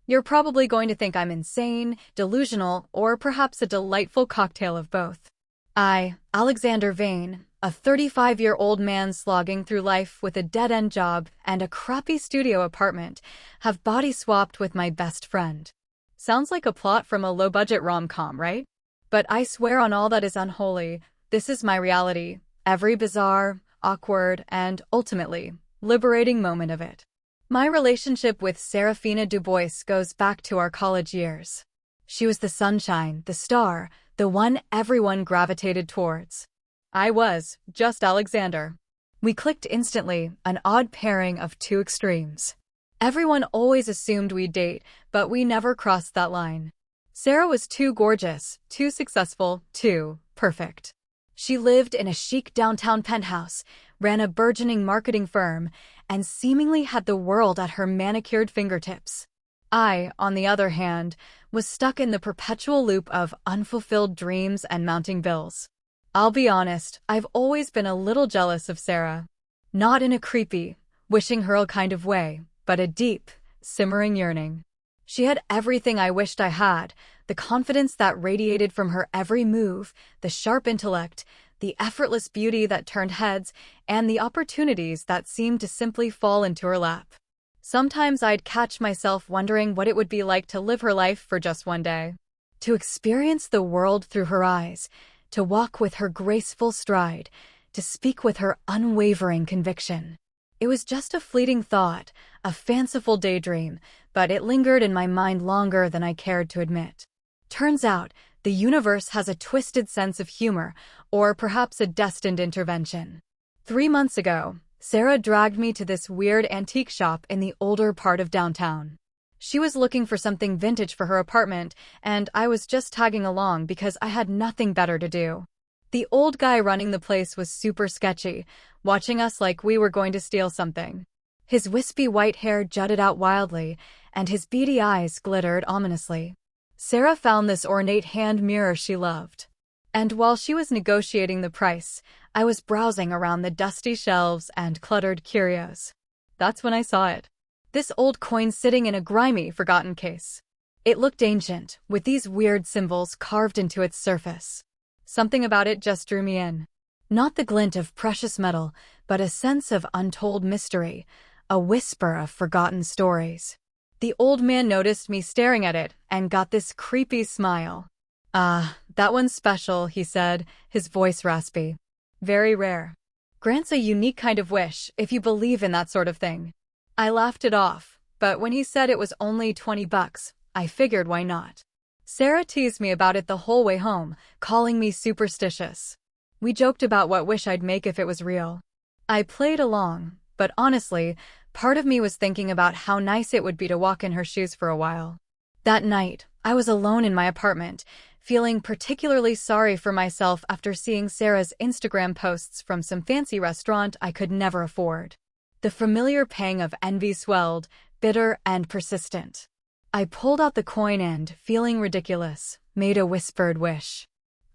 You're probably going to think I'm insane, delusional, or perhaps a delightful cocktail of both. I, Alexander Vane, a 35-year-old man slogging through life with a dead-end job and a crappy studio apartment, have body swapped with my best friend. Sounds like a plot from a low-budget rom-com, right? But I swear on all that is unholy, this is my reality, every bizarre, awkward, and, ultimately, liberating moment of it. My relationship with Serafina Dubois goes back to our college years. She was the sunshine, the star, the one everyone gravitated towards. I was just Alexander. We clicked instantly, an odd pairing of two extremes. Everyone always assumed we'd date, but we never crossed that line. Sarah was too gorgeous, too successful, too perfect. She lived in a chic downtown penthouse, ran a burgeoning marketing firm, and seemingly had the world at her manicured fingertips. I, on the other hand, was stuck in the perpetual loop of unfulfilled dreams and mounting bills. I'll be honest, I've always been a little jealous of Sarah. Not in a creepy, wishing her ill kind of way, but a deep, simmering yearning. She had everything I wished I had, the confidence that radiated from her every move, the sharp intellect, the effortless beauty that turned heads, and the opportunities that seemed to simply fall into her lap. Sometimes I'd catch myself wondering what it would be like to live her life for just one day. To experience the world through her eyes, to walk with her graceful stride, to speak with her unwavering conviction. It was just a fleeting thought, a fanciful daydream, but it lingered in my mind longer than I cared to admit. Turns out, the universe has a twisted sense of humor, or perhaps a destined intervention. 3 months ago, Sarah dragged me to this weird antique shop in the older part of downtown. She was looking for something vintage for her apartment, and I was just tagging along because I had nothing better to do. The old guy running the place was super sketchy, watching us like we were going to steal something. His wispy white hair jutted out wildly, and his beady eyes glittered ominously. Sarah found this ornate hand mirror she loved. And while she was negotiating the price, I was browsing around the dusty shelves and cluttered curios. That's when I saw it. This old coin sitting in a grimy, forgotten case. It looked ancient, with these weird symbols carved into its surface. Something about it just drew me in. Not the glint of precious metal, but a sense of untold mystery, a whisper of forgotten stories. The old man noticed me staring at it and got this creepy smile. "Ah, that one's special," he said, his voice raspy. "Very rare. Grants a unique kind of wish, if you believe in that sort of thing." I laughed it off, but when he said it was only $20, I figured why not. Sarah teased me about it the whole way home, calling me superstitious. We joked about what wish I'd make if it was real. I played along, but honestly, part of me was thinking about how nice it would be to walk in her shoes for a while. That night, I was alone in my apartment, feeling particularly sorry for myself after seeing Sarah's Instagram posts from some fancy restaurant I could never afford. The familiar pang of envy swelled, bitter and persistent. I pulled out the coin and, feeling ridiculous, made a whispered wish.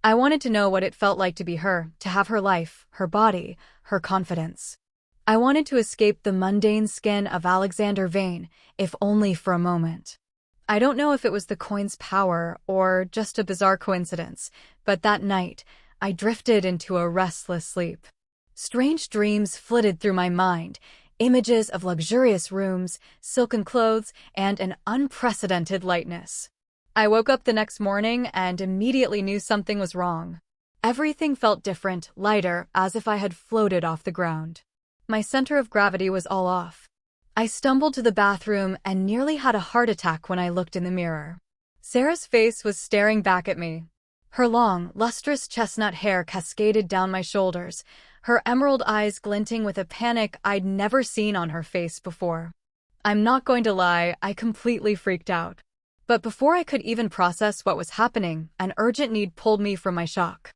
I wanted to know what it felt like to be her, to have her life, her body, her confidence. I wanted to escape the mundane skin of Alexander Vane, if only for a moment. I don't know if it was the coin's power or just a bizarre coincidence, but that night, I drifted into a restless sleep. Strange dreams flitted through my mind, images of luxurious rooms, silken clothes, and an unprecedented lightness. I woke up the next morning and immediately knew something was wrong. Everything felt different, lighter, as if I had floated off the ground. My center of gravity was all off. I stumbled to the bathroom and nearly had a heart attack when I looked in the mirror. Sarah's face was staring back at me. Her long, lustrous chestnut hair cascaded down my shoulders, her emerald eyes glinting with a panic I'd never seen on her face before. I'm not going to lie, I completely freaked out. But before I could even process what was happening, an urgent need pulled me from my shock.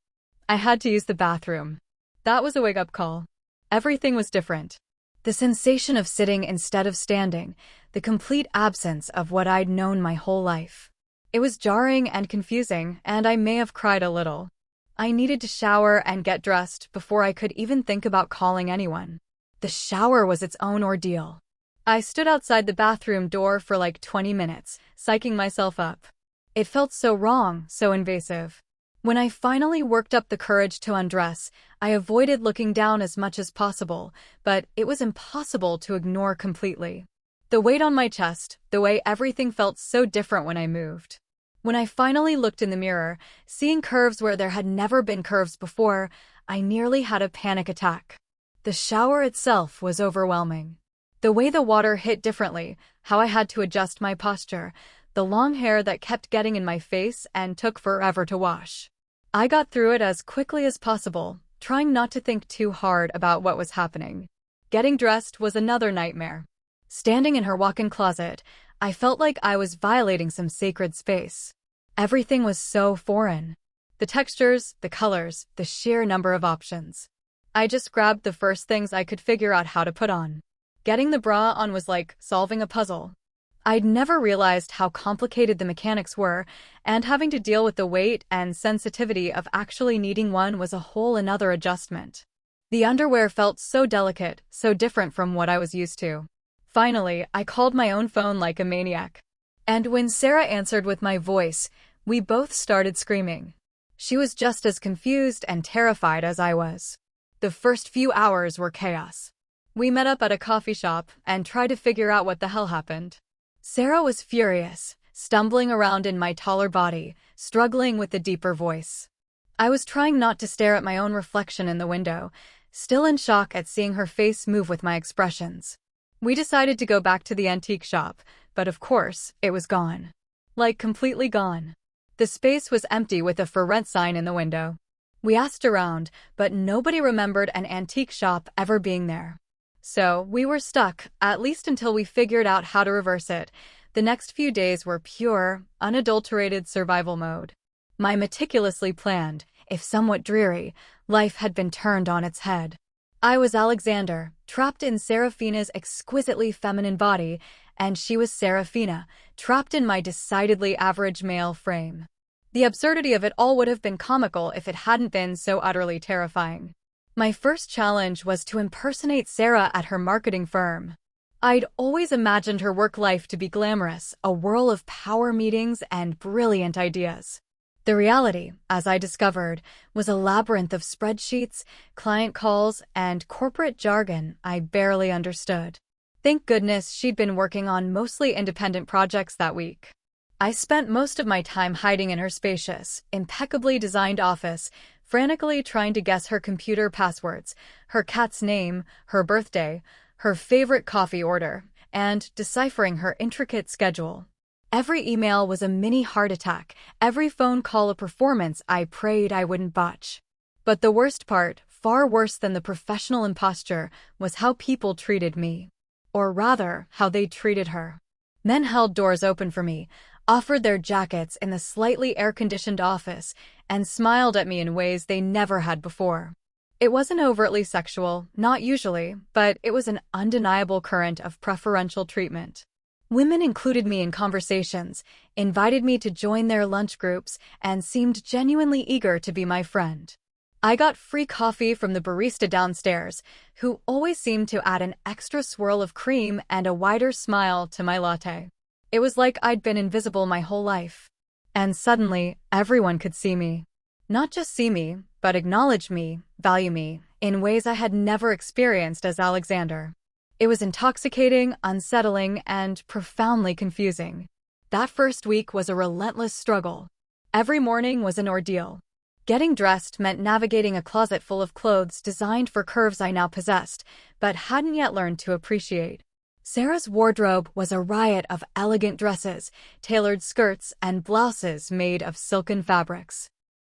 I had to use the bathroom. That was a wake-up call. Everything was different. The sensation of sitting instead of standing, the complete absence of what I'd known my whole life. It was jarring and confusing, and I may have cried a little. I needed to shower and get dressed before I could even think about calling anyone. The shower was its own ordeal. I stood outside the bathroom door for like 20 minutes, psyching myself up. It felt so wrong, so invasive. When I finally worked up the courage to undress, I avoided looking down as much as possible, but it was impossible to ignore completely. The weight on my chest, the way everything felt so different when I moved. When I finally looked in the mirror, seeing curves where there had never been curves before, I nearly had a panic attack. The shower itself was overwhelming. The way the water hit differently, how I had to adjust my posture, the long hair that kept getting in my face and took forever to wash. I got through it as quickly as possible, trying not to think too hard about what was happening. Getting dressed was another nightmare. Standing in her walk-in closet, I felt like I was violating some sacred space. Everything was so foreign. The textures, the colors, the sheer number of options. I just grabbed the first things I could figure out how to put on. Getting the bra on was like solving a puzzle. I'd never realized how complicated the mechanics were, and having to deal with the weight and sensitivity of actually needing one was a whole another adjustment. The underwear felt so delicate, so different from what I was used to. Finally, I called my own phone like a maniac. And when Sarah answered with my voice, we both started screaming. She was just as confused and terrified as I was. The first few hours were chaos. We met up at a coffee shop and tried to figure out what the hell happened. Sarah was furious, stumbling around in my taller body, struggling with the deeper voice. I was trying not to stare at my own reflection in the window, still in shock at seeing her face move with my expressions. We decided to go back to the antique shop, but of course, it was gone. Like completely gone. The space was empty with a for rent sign in the window. We asked around, but nobody remembered an antique shop ever being there. So, we were stuck, at least until we figured out how to reverse it. The next few days were pure, unadulterated survival mode. My meticulously planned, if somewhat dreary, life had been turned on its head. I was Alexander, trapped in Serafina's exquisitely feminine body, and she was Serafina, trapped in my decidedly average male frame. The absurdity of it all would have been comical if it hadn't been so utterly terrifying. My first challenge was to impersonate Sarah at her marketing firm. I'd always imagined her work life to be glamorous, a whirl of power meetings and brilliant ideas. The reality, as I discovered, was a labyrinth of spreadsheets, client calls, and corporate jargon I barely understood. Thank goodness she'd been working on mostly independent projects that week. I spent most of my time hiding in her spacious, impeccably designed office, frantically trying to guess her computer passwords, her cat's name, her birthday, her favorite coffee order, and deciphering her intricate schedule. Every email was a mini heart attack, every phone call a performance I prayed I wouldn't botch. But the worst part, far worse than the professional imposture, was how people treated me. Or rather, how they treated her. Men held doors open for me, offered their jackets in the slightly air-conditioned office, and smiled at me in ways they never had before. It wasn't overtly sexual, not usually, but it was an undeniable current of preferential treatment. Women included me in conversations, invited me to join their lunch groups, and seemed genuinely eager to be my friend. I got free coffee from the barista downstairs, who always seemed to add an extra swirl of cream and a wider smile to my latte. It was like I'd been invisible my whole life. And suddenly, everyone could see me. Not just see me, but acknowledge me, value me, in ways I had never experienced as Alexander. It was intoxicating, unsettling, and profoundly confusing. That first week was a relentless struggle. Every morning was an ordeal. Getting dressed meant navigating a closet full of clothes designed for curves I now possessed, but hadn't yet learned to appreciate. Sarah's wardrobe was a riot of elegant dresses, tailored skirts, and blouses made of silken fabrics.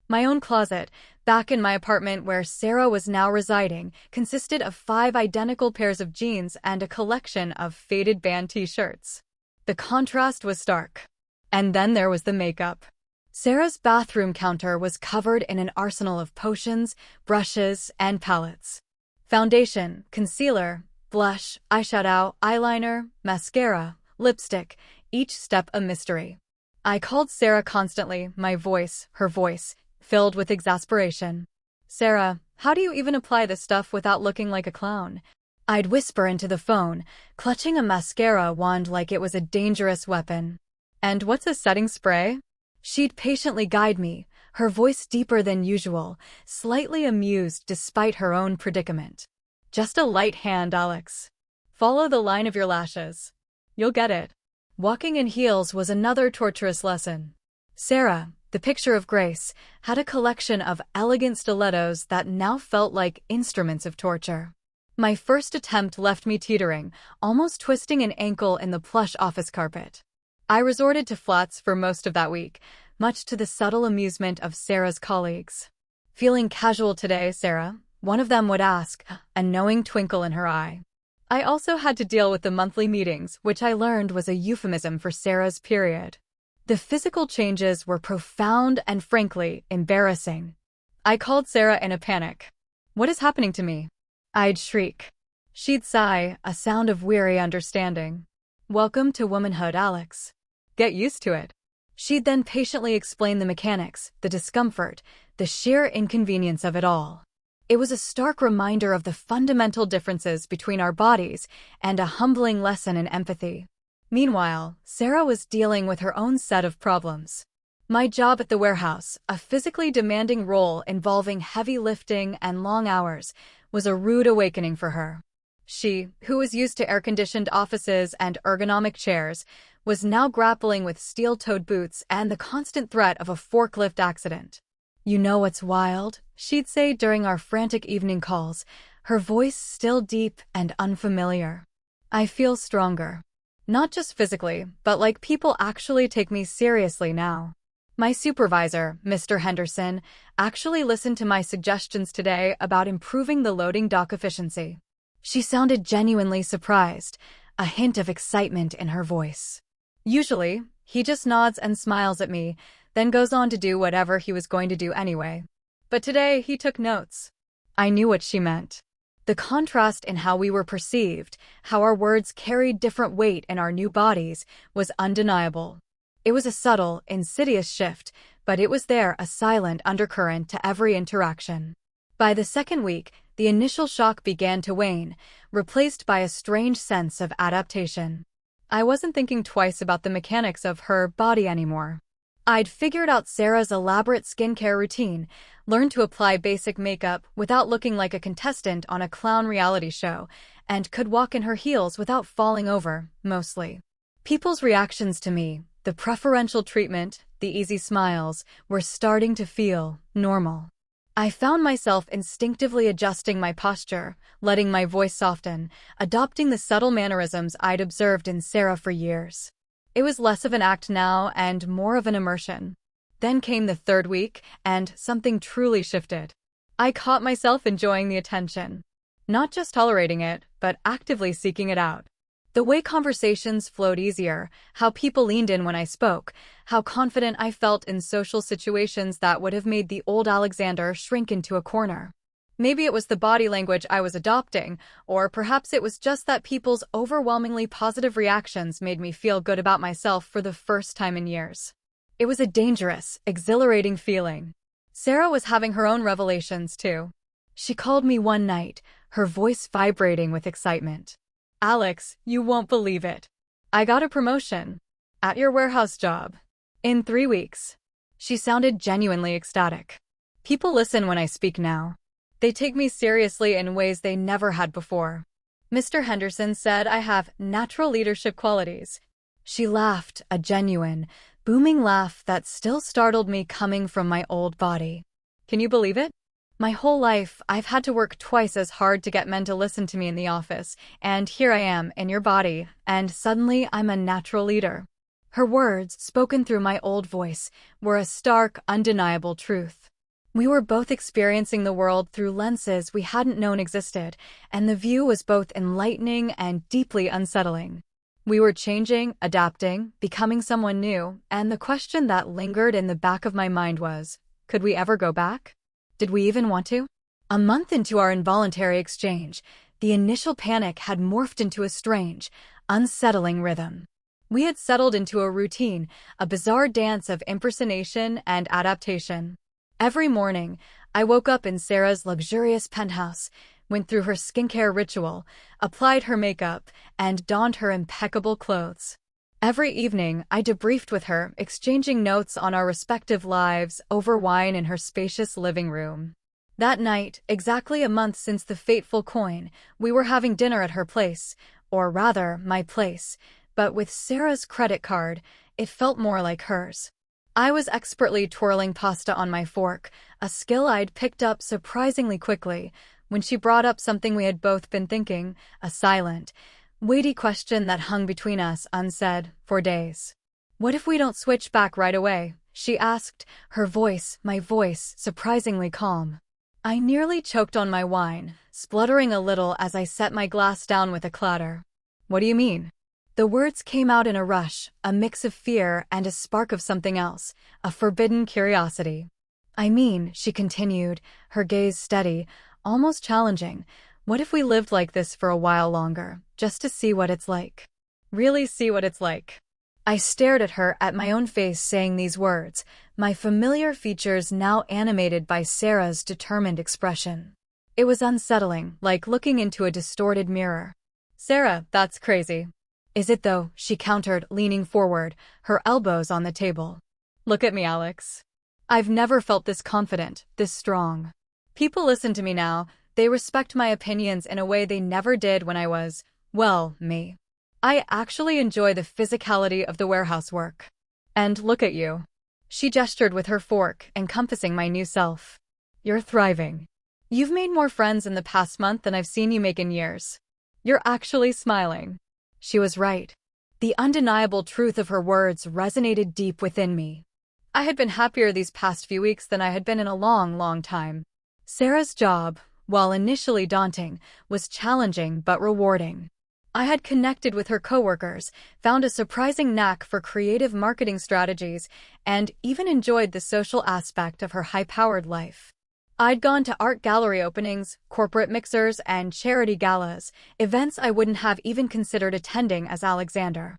My own closet, back in my apartment where Sarah was now residing, consisted of 5 identical pairs of jeans and a collection of faded band t-shirts. The contrast was stark. And then there was the makeup. Sarah's bathroom counter was covered in an arsenal of potions, brushes, and palettes. Foundation, concealer, blush, eyeshadow, eyeliner, mascara, lipstick, each step a mystery. I called Sarah constantly, her voice, filled with exasperation. Sarah, how do you even apply this stuff without looking like a clown? I'd whisper into the phone, clutching a mascara wand like it was a dangerous weapon. "And what's a setting spray?" She'd patiently guide me, her voice deeper than usual, slightly amused despite her own predicament. "Just a light hand, Alex. Follow the line of your lashes. You'll get it." Walking in heels was another torturous lesson. Sarah, the picture of grace, had a collection of elegant stilettos that now felt like instruments of torture. My first attempt left me teetering, almost twisting an ankle in the plush office carpet. I resorted to flats for most of that week, much to the subtle amusement of Sarah's colleagues. "Feeling casual today, Sarah?" one of them would ask, a knowing twinkle in her eye. I also had to deal with the monthly meetings, which I learned was a euphemism for Sarah's period. The physical changes were profound and frankly embarrassing. I called Sarah in a panic. "What is happening to me?" I'd shriek. She'd sigh, a sound of weary understanding. "Welcome to womanhood, Alex. Get used to it." She'd then patiently explain the mechanics, the discomfort, the sheer inconvenience of it all. It was a stark reminder of the fundamental differences between our bodies and a humbling lesson in empathy. Meanwhile, Sarah was dealing with her own set of problems. My job at the warehouse, a physically demanding role involving heavy lifting and long hours, was a rude awakening for her. She, who was used to air-conditioned offices and ergonomic chairs, was now grappling with steel-toed boots and the constant threat of a forklift accident. "You know what's wild?" she'd say during our frantic evening calls, her voice still deep and unfamiliar. "I feel stronger. Not just physically, but like people actually take me seriously now. My supervisor, Mr. Henderson, actually listened to my suggestions today about improving the loading dock efficiency." She sounded genuinely surprised, a hint of excitement in her voice. Usually, he just nods and smiles at me, then goes on to do whatever he was going to do anyway. But today, he took notes. I knew what she meant. The contrast in how we were perceived, how our words carried different weight in our new bodies, was undeniable. It was a subtle, insidious shift, but it was there, a silent undercurrent to every interaction. By the second week, the initial shock began to wane, replaced by a strange sense of adaptation. I wasn't thinking twice about the mechanics of her body anymore. I'd figured out Sarah's elaborate skincare routine, learned to apply basic makeup without looking like a contestant on a clown reality show, and could walk in her heels without falling over, mostly. People's reactions to me, the preferential treatment, the easy smiles, were starting to feel normal. I found myself instinctively adjusting my posture, letting my voice soften, adopting the subtle mannerisms I'd observed in Sarah for years. It was less of an act now and more of an immersion. Then came the third week, and something truly shifted. I caught myself enjoying the attention. Not just tolerating it, but actively seeking it out. The way conversations flowed easier, how people leaned in when I spoke, how confident I felt in social situations that would have made the old Alexander shrink into a corner. Maybe it was the body language I was adopting, or perhaps it was just that people's overwhelmingly positive reactions made me feel good about myself for the first time in years. It was a dangerous, exhilarating feeling. Sarah was having her own revelations, too. She called me one night, her voice vibrating with excitement. "Alex, you won't believe it. I got a promotion. At your warehouse job. In 3 weeks." She sounded genuinely ecstatic. People listen when I speak now. They take me seriously in ways they never had before. "Mr. Henderson said I have natural leadership qualities." She laughed, a genuine, booming laugh that still startled me coming from my old body. Can you believe it? My whole life, I've had to work twice as hard to get men to listen to me in the office, and here I am, in your body, and suddenly I'm a natural leader. Her words, spoken through my old voice, were a stark, undeniable truth. We were both experiencing the world through lenses we hadn't known existed, and the view was both enlightening and deeply unsettling. We were changing, adapting, becoming someone new, and the question that lingered in the back of my mind was, could we ever go back? Did we even want to? A month into our involuntary exchange, the initial panic had morphed into a strange, unsettling rhythm. We had settled into a routine, a bizarre dance of impersonation and adaptation. Every morning, I woke up in Sarah's luxurious penthouse, went through her skincare ritual, applied her makeup, and donned her impeccable clothes. Every evening, I debriefed with her, exchanging notes on our respective lives over wine in her spacious living room. That night, exactly a month since the fateful coin, we were having dinner at her place, or rather, my place, but with Sarah's credit card, it felt more like hers. I was expertly twirling pasta on my fork, a skill I'd picked up surprisingly quickly, when she brought up something we had both been thinking, a silent, weighty question that hung between us unsaid for days. "What if we don't switch back right away?" she asked, her voice, my voice, surprisingly calm. I nearly choked on my wine, spluttering a little as I set my glass down with a clatter. "What do you mean?" The words came out in a rush, a mix of fear and a spark of something else, a forbidden curiosity. "I mean," she continued, her gaze steady, almost challenging, "what if we lived like this for a while longer, just to see what it's like?" Really see what it's like. I stared at her, at my own face saying these words, my familiar features now animated by Sarah's determined expression. It was unsettling, like looking into a distorted mirror. "Sarah, that's crazy." "Is it though?" she countered, leaning forward, her elbows on the table. "Look at me, Alex. I've never felt this confident, this strong. People listen to me now, they respect my opinions in a way they never did when I was, well, me. I actually enjoy the physicality of the warehouse work. And look at you." She gestured with her fork, encompassing my new self. "You're thriving. You've made more friends in the past month than I've seen you make in years. You're actually smiling." She was right. The undeniable truth of her words resonated deep within me. I had been happier these past few weeks than I had been in a long, long time. Sarah's job, while initially daunting, was challenging but rewarding. I had connected with her coworkers, found a surprising knack for creative marketing strategies, and even enjoyed the social aspect of her high-powered life. I'd gone to art gallery openings, corporate mixers, and charity galas, events I wouldn't have even considered attending as Alexander.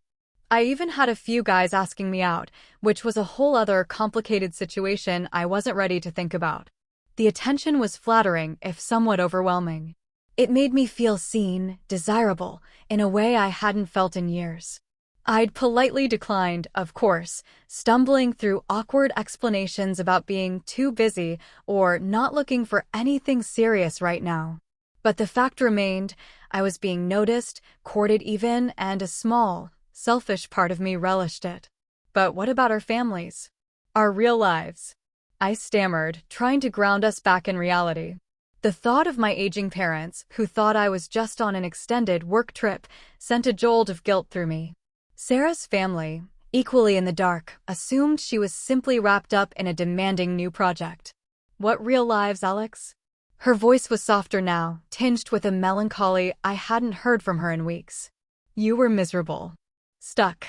I even had a few guys asking me out, which was a whole other complicated situation I wasn't ready to think about. The attention was flattering, if somewhat overwhelming. It made me feel seen, desirable, in a way I hadn't felt in years. I'd politely declined, of course, stumbling through awkward explanations about being too busy or not looking for anything serious right now. But the fact remained, I was being noticed, courted even, and a small, selfish part of me relished it. But what about our families? Our real lives? I stammered, trying to ground us back in reality. The thought of my aging parents, who thought I was just on an extended work trip, sent a jolt of guilt through me. Sarah's family, equally in the dark, assumed she was simply wrapped up in a demanding new project. What real lives, Alex? Her voice was softer now, tinged with a melancholy I hadn't heard from her in weeks. You were miserable. Stuck.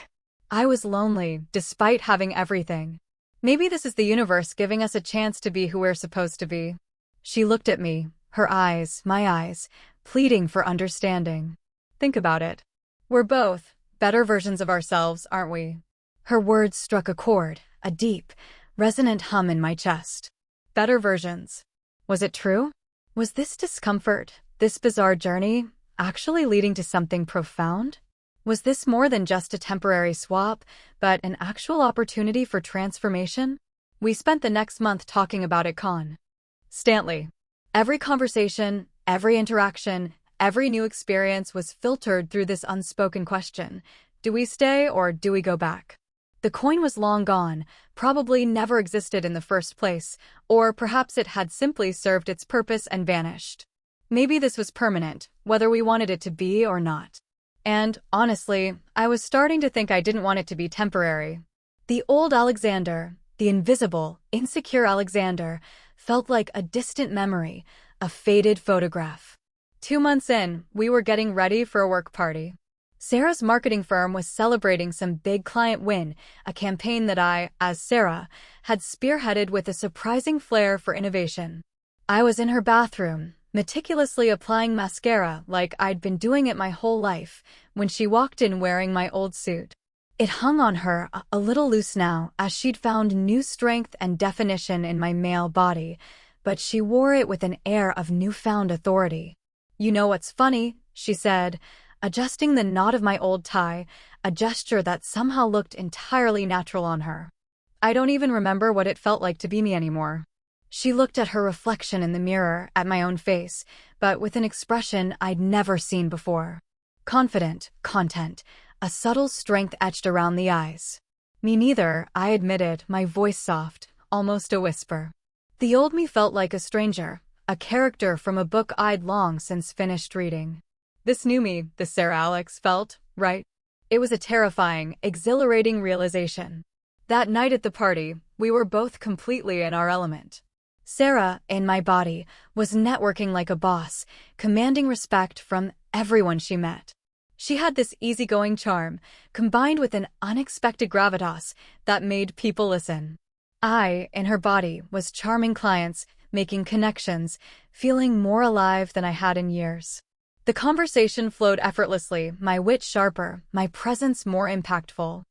I was lonely, despite having everything. Maybe this is the universe giving us a chance to be who we're supposed to be. She looked at me, her eyes, my eyes, pleading for understanding. Think about it. We're both better versions of ourselves, aren't we? Her words struck a chord, a deep, resonant hum in my chest. Better versions. Was it true? Was this discomfort, this bizarre journey, actually leading to something profound? Was this more than just a temporary swap, but an actual opportunity for transformation? We spent the next month talking about it constantly. Every conversation, every interaction, every new experience was filtered through this unspoken question. Do we stay or do we go back? The coin was long gone, probably never existed in the first place, or perhaps it had simply served its purpose and vanished. Maybe this was permanent, whether we wanted it to be or not. And, honestly, I was starting to think I didn't want it to be temporary. The old Alexander, the invisible, insecure Alexander, felt like a distant memory, a faded photograph. 2 months in, we were getting ready for a work party. Sarah's marketing firm was celebrating some big client win, a campaign that I, as Sarah, had spearheaded with a surprising flair for innovation. I was in her bathroom, meticulously applying mascara like I'd been doing it my whole life, when she walked in wearing my old suit. It hung on her, a little loose now, as she'd found new strength and definition in my male body, but she wore it with an air of newfound authority. "You know what's funny?" she said, adjusting the knot of my old tie, a gesture that somehow looked entirely natural on her. "I don't even remember what it felt like to be me anymore." She looked at her reflection in the mirror, at my own face, but with an expression I'd never seen before. Confident, content, a subtle strength etched around the eyes. "Me neither," I admitted, my voice soft, almost a whisper. The old me felt like a stranger, a character from a book I'd long since finished reading. This new me, the Sarah Alex, felt right. It was a terrifying, exhilarating realization. That night at the party, we were both completely in our element. Sarah, in my body, was networking like a boss, commanding respect from everyone she met. She had this easygoing charm, combined with an unexpected gravitas that made people listen. I, in her body, was charming clients, making connections, feeling more alive than I had in years. The conversation flowed effortlessly, my wit sharper, my presence more impactful.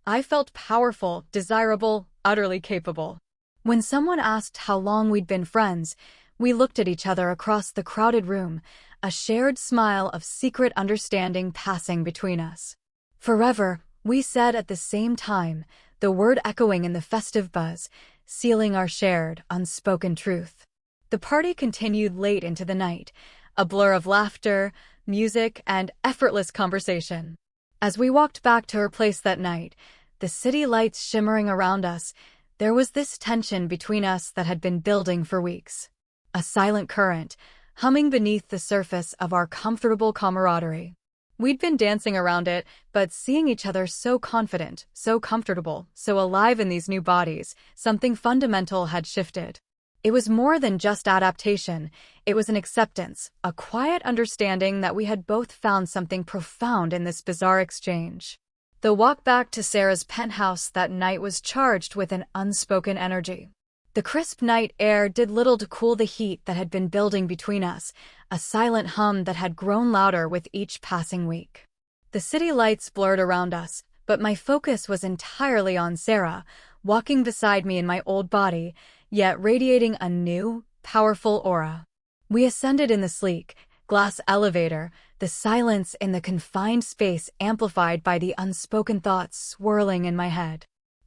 I felt powerful, desirable, utterly capable. When someone asked how long we'd been friends, we looked at each other across the crowded room, a shared smile of secret understanding passing between us. "Forever," we said at the same time, the word echoing in the festive buzz, sealing our shared, unspoken truth. The party continued late into the night, a blur of laughter, music, and effortless conversation. As we walked back to her place that night, the city lights shimmering around us, there was this tension between us that had been building for weeks. A silent current, humming beneath the surface of our comfortable camaraderie. We'd been dancing around it, but seeing each other so confident, so comfortable, so alive in these new bodies, something fundamental had shifted. It was more than just adaptation, it was an acceptance, a quiet understanding that we had both found something profound in this bizarre exchange. The walk back to Sarah's penthouse that night was charged with an unspoken energy. The crisp night air did little to cool the heat that had been building between us, a silent hum that had grown louder with each passing week. The city lights blurred around us, but my focus was entirely on Sarah, walking beside me in my old body, yet radiating a new, powerful aura. We ascended in the sleek, glass elevator, the silence in the confined space amplified by the unspoken thoughts swirling in my head.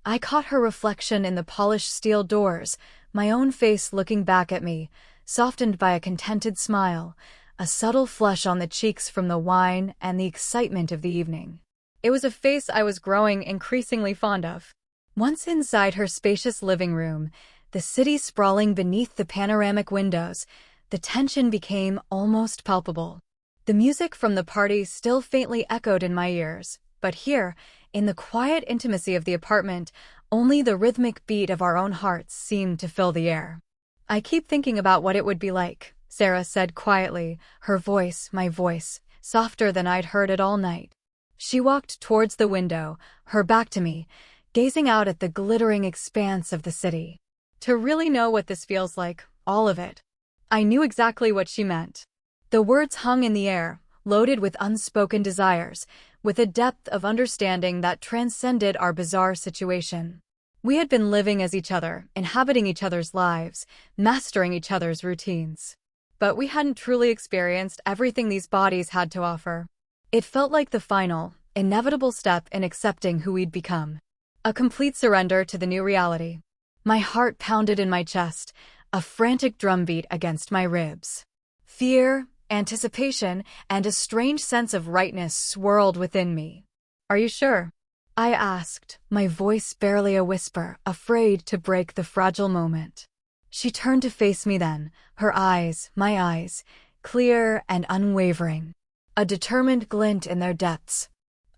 I caught her reflection in the polished steel doors, my own face looking back at me, softened by a contented smile, a subtle flush on the cheeks from the wine and the excitement of the evening. It was a face I was growing increasingly fond of. Once inside her spacious living room, the city sprawling beneath the panoramic windows, the tension became almost palpable. The music from the party still faintly echoed in my ears, but here, in the quiet intimacy of the apartment, only the rhythmic beat of our own hearts seemed to fill the air. "I keep thinking about what it would be like," Sarah said quietly, her voice, my voice, softer than I'd heard it all night. She walked towards the window, her back to me, gazing out at the glittering expanse of the city. "To really know what this feels like, all of it." I knew exactly what she meant. The words hung in the air, loaded with unspoken desires, with a depth of understanding that transcended our bizarre situation. We had been living as each other, inhabiting each other's lives, mastering each other's routines. But we hadn't truly experienced everything these bodies had to offer. It felt like the final, inevitable step in accepting who we'd become. A complete surrender to the new reality. My heart pounded in my chest, a frantic drumbeat against my ribs. Fear, anticipation, and a strange sense of rightness swirled within me. "Are you sure?" I asked, my voice barely a whisper, afraid to break the fragile moment. She turned to face me then, her eyes, my eyes, clear and unwavering, a determined glint in their depths.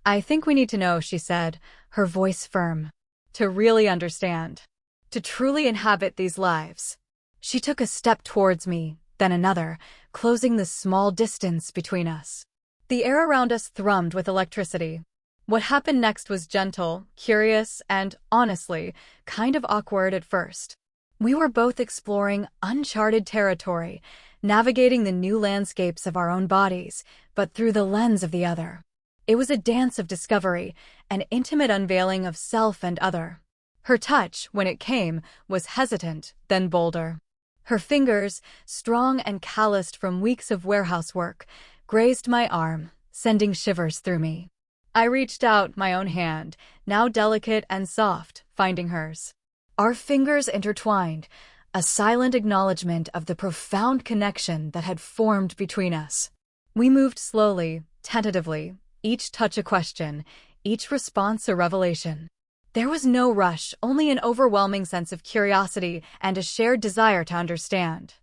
"I think we need to know," she said, her voice firm. "To really understand. To truly inhabit these lives." She took a step towards me, then another, closing the small distance between us. The air around us thrummed with electricity. What happened next was gentle, curious, and, honestly, kind of awkward at first. We were both exploring uncharted territory, navigating the new landscapes of our own bodies, but through the lens of the other. It was a dance of discovery, an intimate unveiling of self and other. Her touch, when it came, was hesitant, then bolder. Her fingers, strong and calloused from weeks of warehouse work, grazed my arm, sending shivers through me. I reached out my own hand, now delicate and soft, finding hers. Our fingers intertwined, a silent acknowledgement of the profound connection that had formed between us. We moved slowly, tentatively, each touch a question, each response a revelation. There was no rush, only an overwhelming sense of curiosity and a shared desire to understand.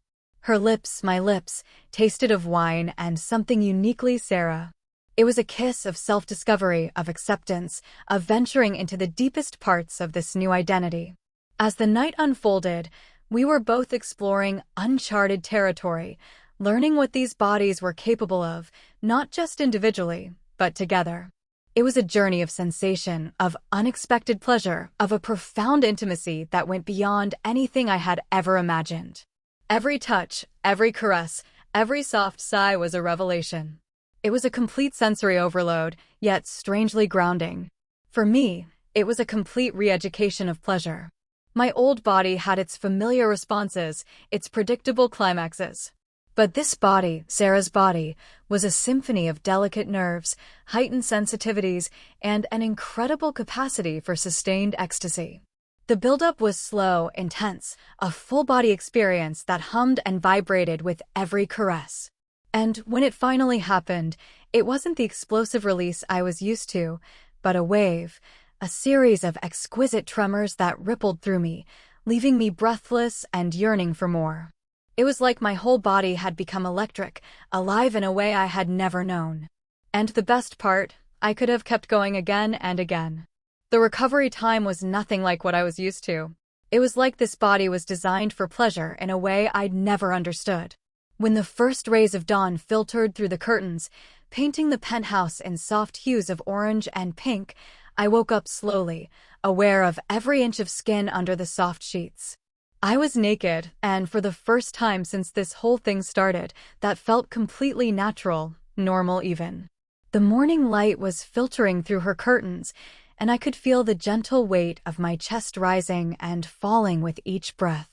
Her lips, my lips, tasted of wine and something uniquely Sarah. It was a kiss of self-discovery, of acceptance, of venturing into the deepest parts of this new identity. As the night unfolded, we were both exploring uncharted territory, learning what these bodies were capable of, not just individually, but together. It was a journey of sensation, of unexpected pleasure, of a profound intimacy that went beyond anything I had ever imagined. Every touch, every caress, every soft sigh was a revelation. It was a complete sensory overload, yet strangely grounding. For me, it was a complete re-education of pleasure. My old body had its familiar responses, its predictable climaxes. But this body, Sarah's body, was a symphony of delicate nerves, heightened sensitivities, and an incredible capacity for sustained ecstasy. The buildup was slow, intense, a full-body experience that hummed and vibrated with every caress. And when it finally happened, it wasn't the explosive release I was used to, but a wave, a series of exquisite tremors that rippled through me, leaving me breathless and yearning for more. It was like my whole body had become electric, alive in a way I had never known. And the best part, I could have kept going again and again. The recovery time was nothing like what I was used to. It was like this body was designed for pleasure in a way I'd never understood. When the first rays of dawn filtered through the curtains, painting the penthouse in soft hues of orange and pink, I woke up slowly, aware of every inch of skin under the soft sheets. I was naked, and for the first time since this whole thing started, that felt completely natural, normal even. The morning light was filtering through her curtains, and I could feel the gentle weight of my chest rising and falling with each breath.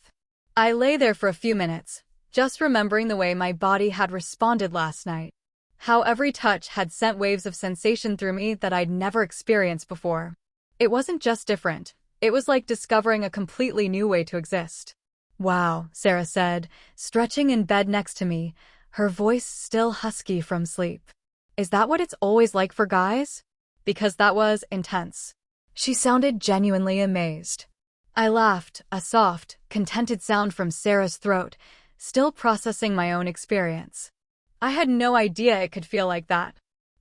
I lay there for a few minutes, just remembering the way my body had responded last night. How every touch had sent waves of sensation through me that I'd never experienced before. It wasn't just different. It was like discovering a completely new way to exist. "Wow," Sarah said, stretching in bed next to me, her voice still husky from sleep. "Is that what it's always like for guys?" Because that was intense. She sounded genuinely amazed. I laughed, a soft, contented sound from Sarah's throat, still processing my own experience. I had no idea it could feel like that.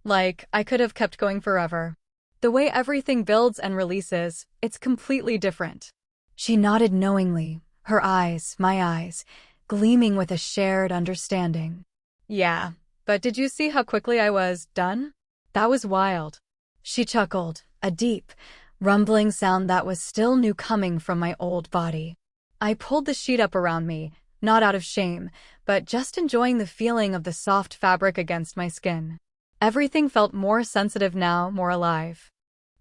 Like, I could have kept going forever. The way everything builds and releases, it's completely different. She nodded knowingly, her eyes, my eyes, gleaming with a shared understanding. "Yeah, but did you see how quickly I was done? That was wild." She chuckled, a deep, rumbling sound that was still new coming from my old body. I pulled the sheet up around me, not out of shame, but just enjoying the feeling of the soft fabric against my skin. Everything felt more sensitive now, more alive.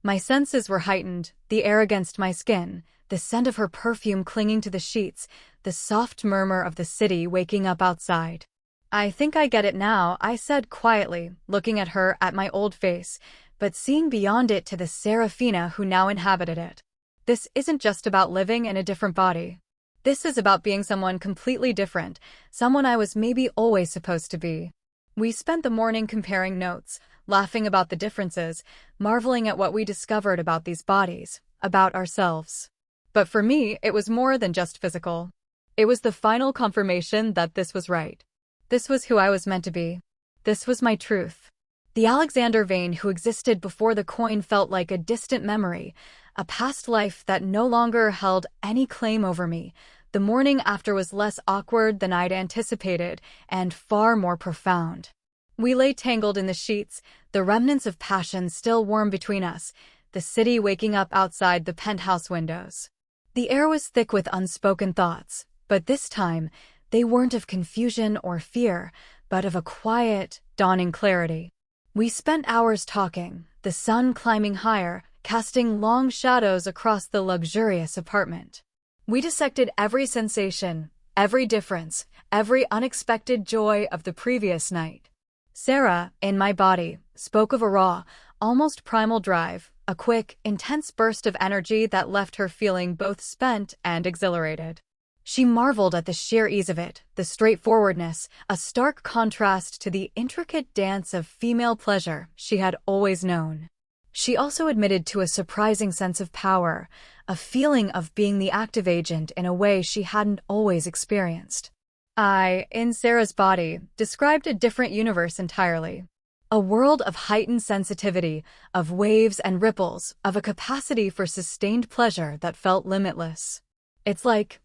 My senses were heightened, the air against my skin, the scent of her perfume clinging to the sheets, the soft murmur of the city waking up outside. "I think I get it now," I said quietly, looking at her, at my old face, but seeing beyond it to the Serafina who now inhabited it. This isn't just about living in a different body. This is about being someone completely different, someone I was maybe always supposed to be. We spent the morning comparing notes, laughing about the differences, marveling at what we discovered about these bodies, about ourselves. But for me, it was more than just physical. It was the final confirmation that this was right. This was who I was meant to be. This was my truth. The Alexander Vane who existed before the coin felt like a distant memory, a past life that no longer held any claim over me. The morning after was less awkward than I'd anticipated, and far more profound. We lay tangled in the sheets, the remnants of passion still warm between us, the city waking up outside the penthouse windows. The air was thick with unspoken thoughts, but this time, they weren't of confusion or fear, but of a quiet, dawning clarity. We spent hours talking, the sun climbing higher, casting long shadows across the luxurious apartment. We dissected every sensation, every difference, every unexpected joy of the previous night. Sarah, in my body, spoke of a raw, almost primal drive, a quick, intense burst of energy that left her feeling both spent and exhilarated. She marveled at the sheer ease of it, the straightforwardness, a stark contrast to the intricate dance of female pleasure she had always known. She also admitted to a surprising sense of power, a feeling of being the active agent in a way she hadn't always experienced. I, in Sarah's body, described a different universe entirely. A world of heightened sensitivity, of waves and ripples, of a capacity for sustained pleasure that felt limitless. It's like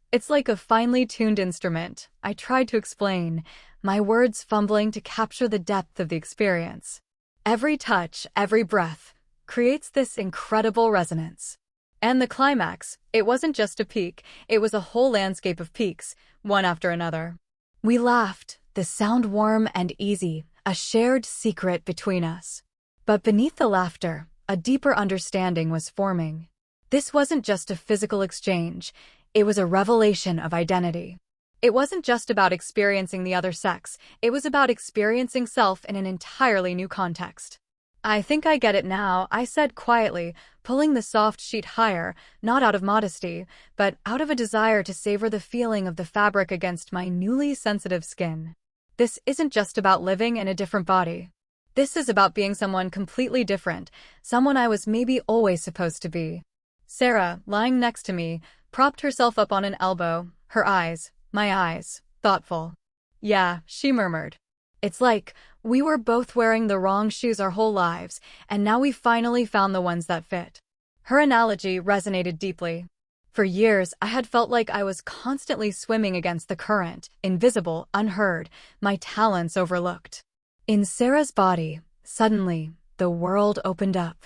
a finely tuned instrument, I tried to explain, my words fumbling to capture the depth of the experience. Every touch, every breath, creates this incredible resonance. And the climax, it wasn't just a peak, it was a whole landscape of peaks, one after another. We laughed, the sound warm and easy, a shared secret between us. But beneath the laughter, a deeper understanding was forming. This wasn't just a physical exchange, it was a revelation of identity. It wasn't just about experiencing the other sex, it was about experiencing self in an entirely new context. I think I get it now, I said quietly, pulling the soft sheet higher, not out of modesty, but out of a desire to savor the feeling of the fabric against my newly sensitive skin. This isn't just about living in a different body. This is about being someone completely different, someone I was maybe always supposed to be. Sarah, lying next to me, propped herself up on an elbow, her eyes, my eyes, thoughtful. Yeah, she murmured. It's like we were both wearing the wrong shoes our whole lives, and now we finally found the ones that fit. Her analogy resonated deeply. For years, I had felt like I was constantly swimming against the current, invisible, unheard, my talents overlooked. In Sarah's body, suddenly, the world opened up.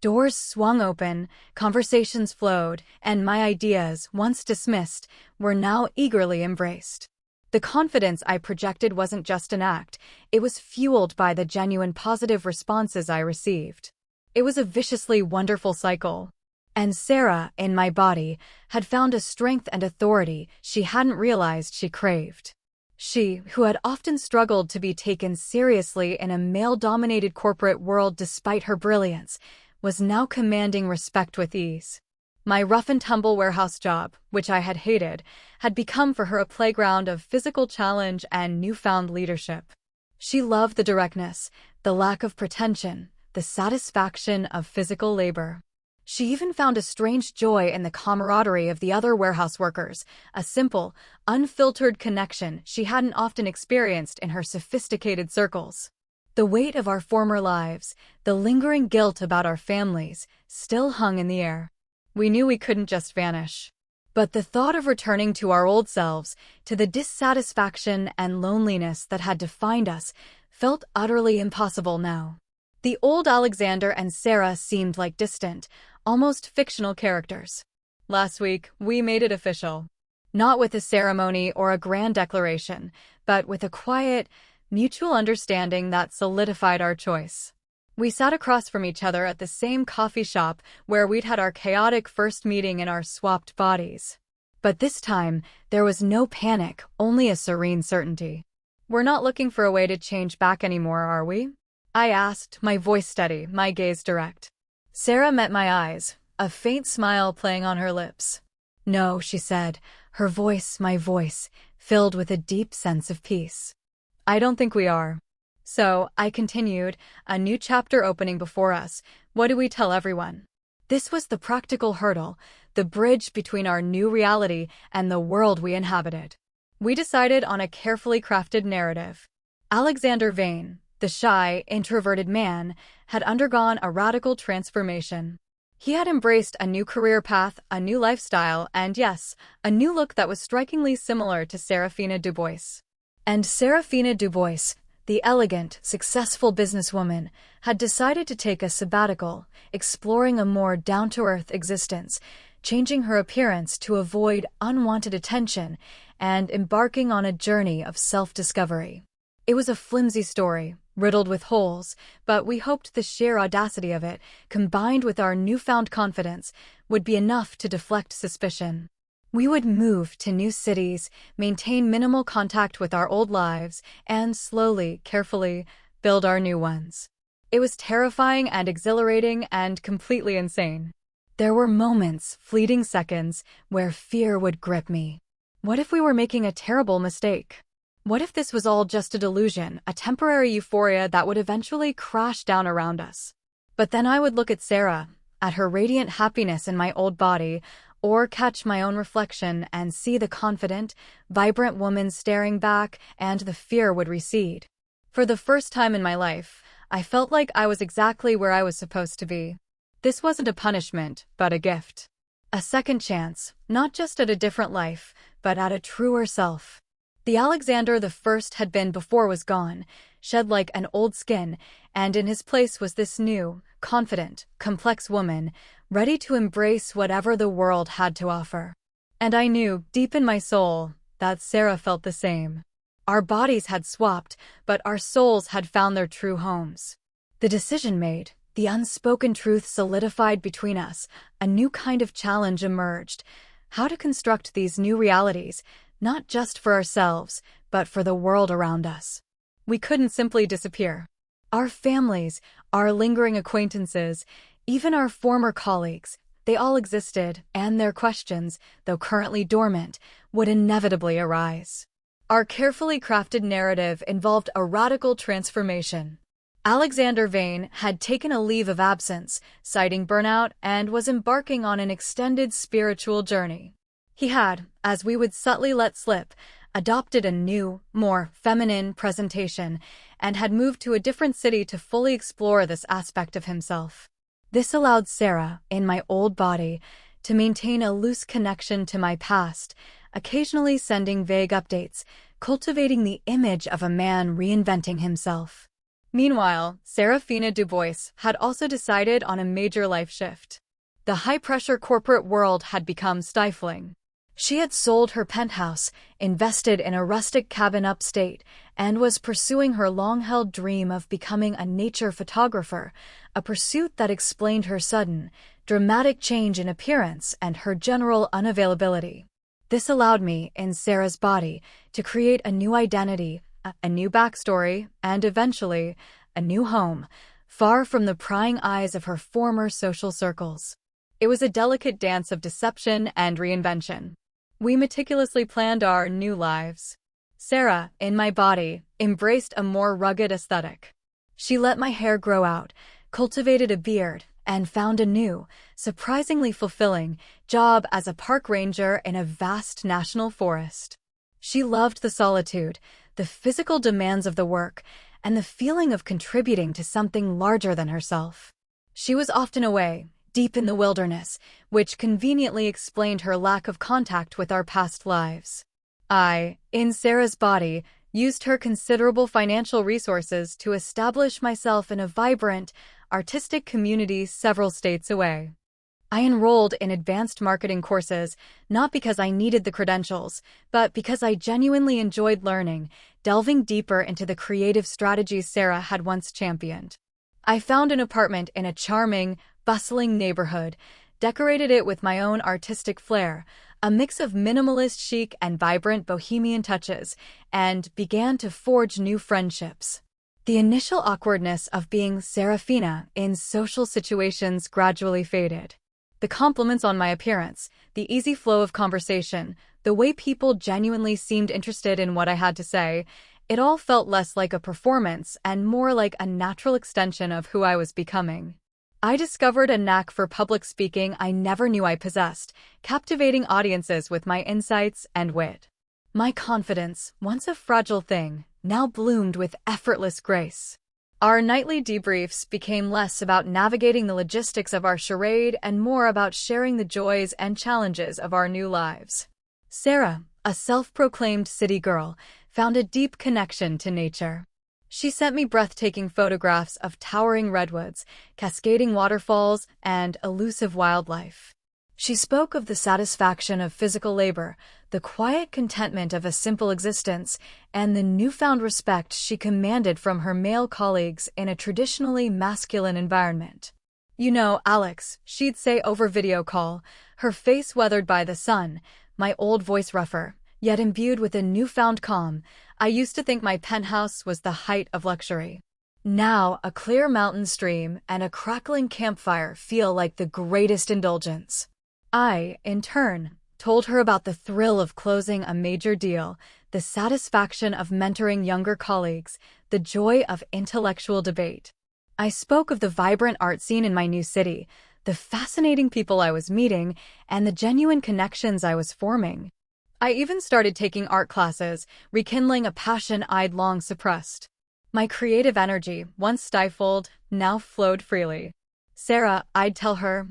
Doors swung open, conversations flowed, and my ideas, once dismissed, were now eagerly embraced. The confidence I projected wasn't just an act, it was fueled by the genuine positive responses I received. It was a viciously wonderful cycle. And Sarah, in my body, had found a strength and authority she hadn't realized she craved. She, who had often struggled to be taken seriously in a male-dominated corporate world despite her brilliance, was now commanding respect with ease. My rough-and-tumble warehouse job, which I had hated, had become for her a playground of physical challenge and newfound leadership. She loved the directness, the lack of pretension, the satisfaction of physical labor. She even found a strange joy in the camaraderie of the other warehouse workers, a simple, unfiltered connection she hadn't often experienced in her sophisticated circles. The weight of our former lives, the lingering guilt about our families, still hung in the air. We knew we couldn't just vanish. But the thought of returning to our old selves, to the dissatisfaction and loneliness that had defined us, felt utterly impossible now. The old Alexander and Sarah seemed like distant, almost fictional characters. Last week, we made it official. Not with a ceremony or a grand declaration, but with a quiet, mutual understanding that solidified our choice. We sat across from each other at the same coffee shop where we'd had our chaotic first meeting in our swapped bodies. But this time, there was no panic, only a serene certainty. We're not looking for a way to change back anymore, are we? I asked, my voice steady, my gaze direct. Sarah met my eyes, a faint smile playing on her lips. No, she said, her voice, my voice, filled with a deep sense of peace. I don't think we are. So, I continued, a new chapter opening before us. What do we tell everyone? This was the practical hurdle, the bridge between our new reality and the world we inhabited. We decided on a carefully crafted narrative. Alexander Vane, the shy, introverted man, had undergone a radical transformation. He had embraced a new career path, a new lifestyle, and yes, a new look that was strikingly similar to Serafina Dubois. And Serafina Dubois, the elegant, successful businesswoman, had decided to take a sabbatical, exploring a more down-to-earth existence, changing her appearance to avoid unwanted attention, and embarking on a journey of self-discovery. It was a flimsy story, riddled with holes, but we hoped the sheer audacity of it, combined with our newfound confidence, would be enough to deflect suspicion. We would move to new cities, maintain minimal contact with our old lives, and slowly, carefully, build our new ones. It was terrifying and exhilarating and completely insane. There were moments, fleeting seconds, where fear would grip me. What if we were making a terrible mistake? What if this was all just a delusion, a temporary euphoria that would eventually crash down around us? But then I would look at Sarah, at her radiant happiness in my old body, or catch my own reflection and see the confident, vibrant woman staring back, and the fear would recede. For the first time in my life, I felt like I was exactly where I was supposed to be. This wasn't a punishment, but a gift. A second chance, not just at a different life, but at a truer self. The Alexander the First had been before was gone, shed like an old skin, and in his place was this new, confident, complex woman, ready to embrace whatever the world had to offer. And I knew, deep in my soul, that Sarah felt the same. Our bodies had swapped, but our souls had found their true homes. The decision made, the unspoken truth solidified between us, a new kind of challenge emerged. How to construct these new realities, not just for ourselves, but for the world around us. We couldn't simply disappear. Our families, our lingering acquaintances, even our former colleagues, they all existed, and their questions, though currently dormant, would inevitably arise. Our carefully crafted narrative involved a radical transformation. Alexander Vane had taken a leave of absence, citing burnout, and was embarking on an extended spiritual journey. He had, as we would subtly let slip, adopted a new, more feminine presentation, and had moved to a different city to fully explore this aspect of himself. This allowed Sarah, in my old body, to maintain a loose connection to my past, occasionally sending vague updates, cultivating the image of a man reinventing himself. Meanwhile, Serafina Dubois had also decided on a major life shift. The high-pressure corporate world had become stifling. She had sold her penthouse, invested in a rustic cabin upstate, and was pursuing her long-held dream of becoming a nature photographer, a pursuit that explained her sudden, dramatic change in appearance and her general unavailability. This allowed me, in Sarah's body, to create a new identity, a new backstory, and eventually, a new home, far from the prying eyes of her former social circles. It was a delicate dance of deception and reinvention. We meticulously planned our new lives. Sarah, in my body, embraced a more rugged aesthetic. She let my hair grow out, cultivated a beard, and found a new, surprisingly fulfilling, job as a park ranger in a vast national forest. She loved the solitude, the physical demands of the work, and the feeling of contributing to something larger than herself. She was often away, deep in the wilderness, which conveniently explained her lack of contact with our past lives. I, in Sarah's body, used her considerable financial resources to establish myself in a vibrant, artistic community several states away. I enrolled in advanced marketing courses, not because I needed the credentials, but because I genuinely enjoyed learning, delving deeper into the creative strategies Sarah had once championed. I found an apartment in a charming, bustling neighborhood, decorated it with my own artistic flair, a mix of minimalist chic and vibrant bohemian touches, and began to forge new friendships. The initial awkwardness of being Serafina in social situations gradually faded. The compliments on my appearance, the easy flow of conversation, the way people genuinely seemed interested in what I had to say, it all felt less like a performance and more like a natural extension of who I was becoming. I discovered a knack for public speaking I never knew I possessed, captivating audiences with my insights and wit. My confidence, once a fragile thing, now bloomed with effortless grace. Our nightly debriefs became less about navigating the logistics of our charade and more about sharing the joys and challenges of our new lives. Sarah, a self-proclaimed city girl, found a deep connection to nature. She sent me breathtaking photographs of towering redwoods, cascading waterfalls, and elusive wildlife. She spoke of the satisfaction of physical labor, the quiet contentment of a simple existence, and the newfound respect she commanded from her male colleagues in a traditionally masculine environment. "You know, Alex," she'd say over video call, her face weathered by the sun, my old voice rougher, yet imbued with a newfound calm. I used to think my penthouse was the height of luxury. Now, a clear mountain stream and a crackling campfire feel like the greatest indulgence. I, in turn, told her about the thrill of closing a major deal, the satisfaction of mentoring younger colleagues, the joy of intellectual debate. I spoke of the vibrant art scene in my new city, the fascinating people I was meeting, and the genuine connections I was forming. I even started taking art classes, rekindling a passion I'd long suppressed. My creative energy, once stifled, now flowed freely. Sarah, I'd tell her,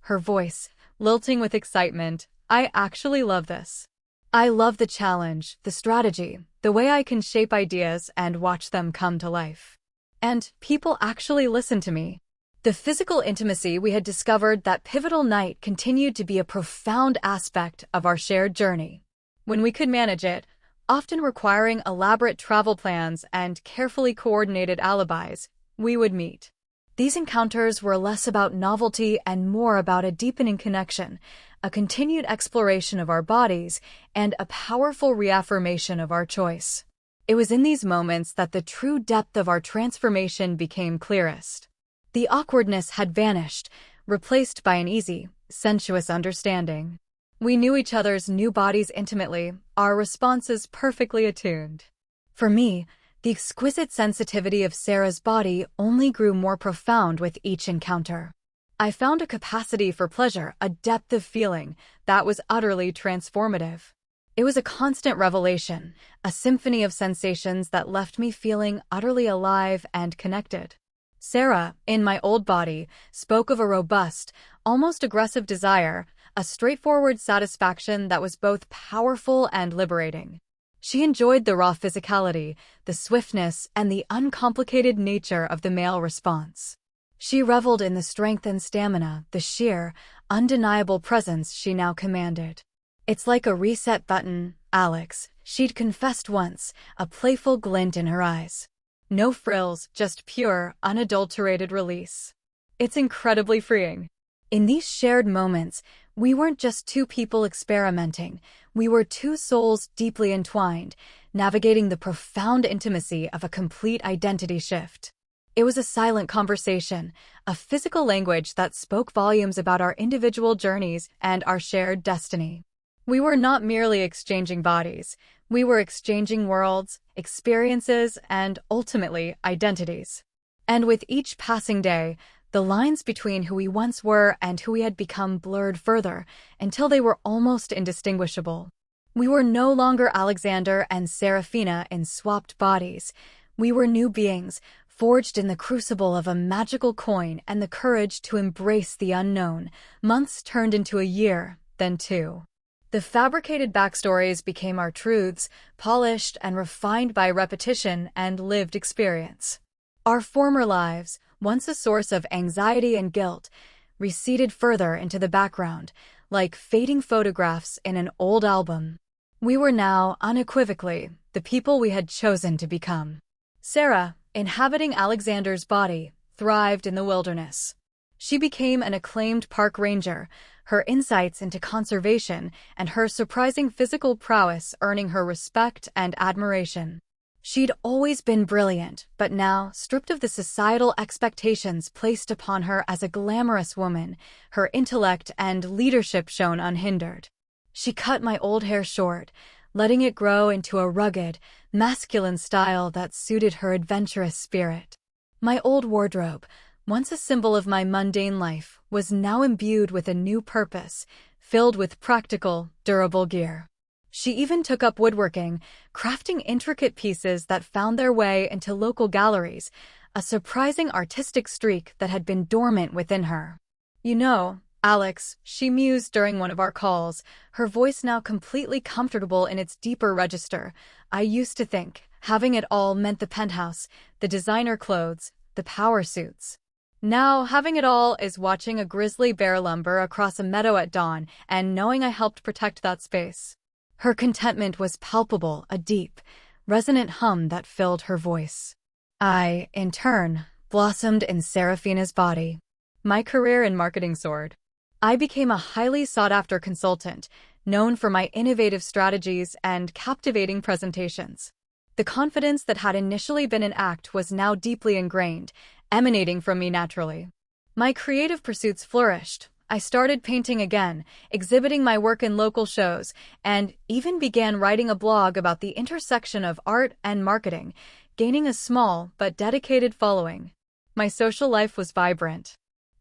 her voice, lilting with excitement, I actually love this. I love the challenge, the strategy, the way I can shape ideas and watch them come to life. And people actually listen to me. The physical intimacy we had discovered that pivotal night continued to be a profound aspect of our shared journey. When we could manage it, often requiring elaborate travel plans and carefully coordinated alibis, we would meet. These encounters were less about novelty and more about a deepening connection, a continued exploration of our bodies, and a powerful reaffirmation of our choice. It was in these moments that the true depth of our transformation became clearest. The awkwardness had vanished, replaced by an easy, sensuous understanding. We knew each other's new bodies intimately, our responses perfectly attuned. For me, the exquisite sensitivity of Sarah's body only grew more profound with each encounter. I found a capacity for pleasure, a depth of feeling that was utterly transformative. It was a constant revelation, a symphony of sensations that left me feeling utterly alive and connected. Sarah, in my old body, spoke of a robust, almost aggressive desire, a straightforward satisfaction that was both powerful and liberating. She enjoyed the raw physicality, the swiftness, and the uncomplicated nature of the male response. She reveled in the strength and stamina, the sheer, undeniable presence she now commanded. It's like a reset button, Alex, she'd confessed once, a playful glint in her eyes. No frills, just pure, unadulterated release. It's incredibly freeing. In these shared moments, we weren't just two people experimenting, we were two souls deeply entwined, navigating the profound intimacy of a complete identity shift. It was a silent conversation, a physical language that spoke volumes about our individual journeys and our shared destiny. We were not merely exchanging bodies, we were exchanging worlds, experiences, and ultimately, identities. And with each passing day, the lines between who we once were and who we had become blurred further, until they were almost indistinguishable. We were no longer Alexander and Serafina in swapped bodies. We were new beings, forged in the crucible of a magical coin and the courage to embrace the unknown. Months turned into a year, then two. The fabricated backstories became our truths, polished and refined by repetition and lived experience. Our former lives, once a source of anxiety and guilt, receded further into the background, like fading photographs in an old album. We were now, unequivocally, the people we had chosen to become. Sarah, inhabiting Alexander's body, thrived in the wilderness. She became an acclaimed park ranger, her insights into conservation and her surprising physical prowess earning her respect and admiration. She'd always been brilliant, but now, stripped of the societal expectations placed upon her as a glamorous woman, her intellect and leadership shone unhindered. She cut my old hair short, letting it grow into a rugged, masculine style that suited her adventurous spirit. My old wardrobe, once a symbol of my mundane life, was now imbued with a new purpose, filled with practical, durable gear. She even took up woodworking, crafting intricate pieces that found their way into local galleries, a surprising artistic streak that had been dormant within her. You know, Alex, she mused during one of our calls, her voice now completely comfortable in its deeper register. I used to think having it all meant the penthouse, the designer clothes, the power suits. Now, having it all is watching a grizzly bear lumber across a meadow at dawn and knowing I helped protect that space. Her contentment was palpable, a deep, resonant hum that filled her voice. I, in turn, blossomed in Serafina's body. My career in marketing soared. I became a highly sought-after consultant, known for my innovative strategies and captivating presentations. The confidence that had initially been an act was now deeply ingrained, emanating from me naturally. My creative pursuits flourished. I started painting again, exhibiting my work in local shows, and even began writing a blog about the intersection of art and marketing, gaining a small but dedicated following. My social life was vibrant.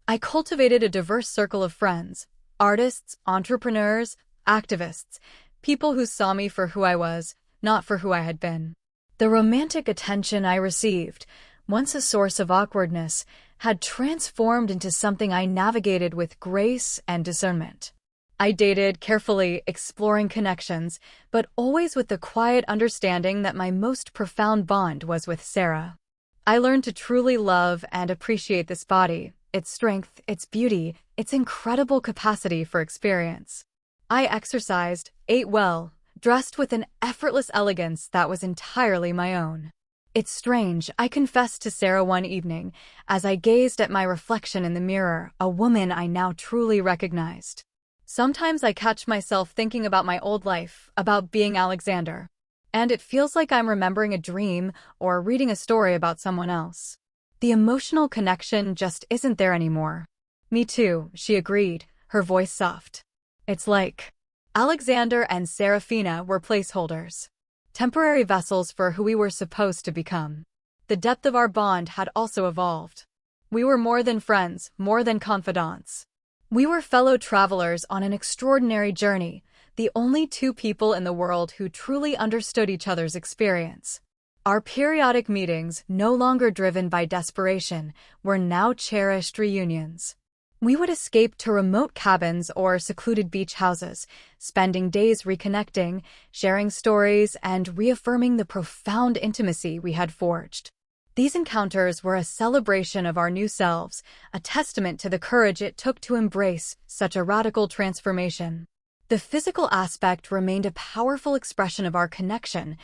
I cultivated a diverse circle of friends, artists, entrepreneurs, activists, people who saw me for who I was, not for who I had been. The romantic attention I received, once a source of awkwardness, had transformed into something I navigated with grace and discernment. I dated carefully, exploring connections, but always with the quiet understanding that my most profound bond was with Sarah. I learned to truly love and appreciate this body, its strength, its beauty, its incredible capacity for experience. I exercised, ate well, dressed with an effortless elegance that was entirely my own. It's strange, I confessed to Sarah one evening, as I gazed at my reflection in the mirror, a woman I now truly recognized. Sometimes I catch myself thinking about my old life, about being Alexander. And it feels like I'm remembering a dream or reading a story about someone else. The emotional connection just isn't there anymore. Me too, she agreed, her voice soft. It's like Alexander and Serafina were placeholders. Temporary vessels for who we were supposed to become. The depth of our bond had also evolved. We were more than friends, more than confidants. We were fellow travelers on an extraordinary journey, the only two people in the world who truly understood each other's experience. Our periodic meetings, no longer driven by desperation, were now cherished reunions. We would escape to remote cabins or secluded beach houses, spending days reconnecting, sharing stories, and reaffirming the profound intimacy we had forged. These encounters were a celebration of our new selves, a testament to the courage it took to embrace such a radical transformation. The physical aspect remained a powerful expression of our connection,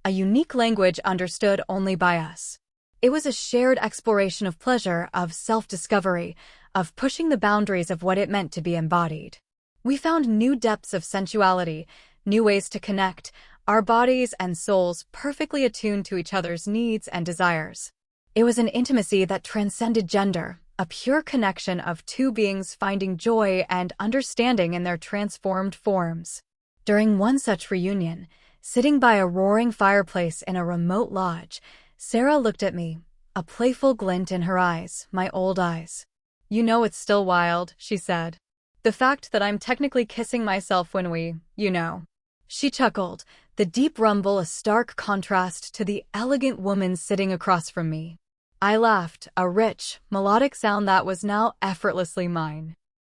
a unique language understood only by us. It was a shared exploration of pleasure, of self-discovery, of pushing the boundaries of what it meant to be embodied. We found new depths of sensuality, new ways to connect, our bodies and souls perfectly attuned to each other's needs and desires. It was an intimacy that transcended gender, a pure connection of two beings finding joy and understanding in their transformed forms. During one such reunion, sitting by a roaring fireplace in a remote lodge, Sarah looked at me, a playful glint in her eyes, my old eyes. "You know it's still wild," she said. "The fact that I'm technically kissing myself when you know." She chuckled, the deep rumble a stark contrast to the elegant woman sitting across from me. I laughed, a rich, melodic sound that was now effortlessly mine.